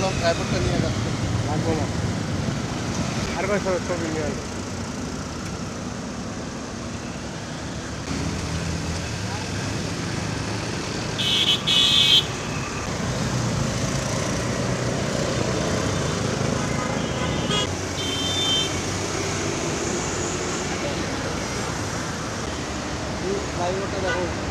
বলো ট্রাইপডটা নিয়ে যাচ্ছে লাগবো না আর কয় ছবি নিয়ে আসবো ট্রাইপডটা দেখো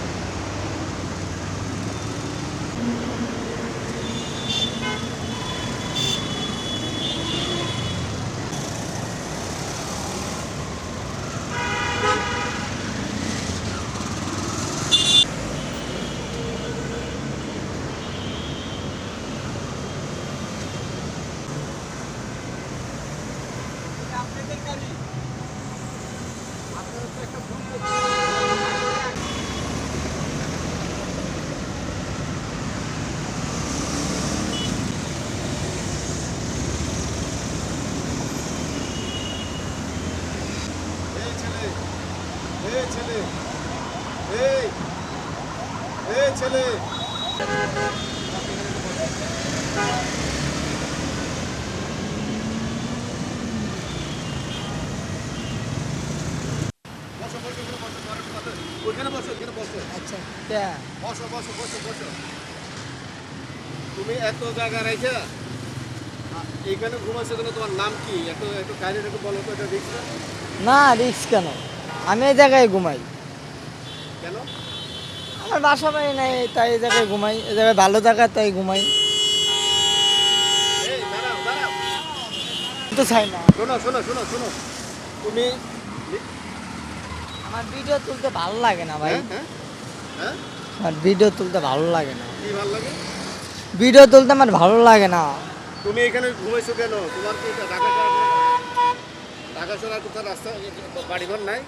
ছেলে এই এই ছেলে ওইখানে বসো এখানে বসো আচ্ছা বসো বসো বসো বসো তুমি এত জায়গা রেখে এইখানে ঘুমাচ্ছো কেন তোমার নাম কি একটু একটু কাহিনীটা একটু বলো তো এটা দেখছো না রিস্ক কেন আমি এই জায়গায় ঘুমাই কেন আমার বাসা বাড়ি নাই তাই এই জায়গায় ঘুমাই এই জায়গায় ভালো জায়গা তাই ঘুমাই এই দাঁড়াও দাঁড়াও তো চাই না শোনো শোনো শোনো শোনো তুমি আমার ভিডিও তুলতে ভালো লাগে না ভাই হ্যাঁ হ্যাঁ হ্যাঁ আমার ভিডিও তুলতে ভালো লাগে না কি ভালো লাগে ভিডিও তুলতে আমার ভালো লাগে না তুমি এখানে ঘুমাইছো কেন তোমার কি ঢাকা শহর কোথাও রাস্তা বাড়িঘর নাই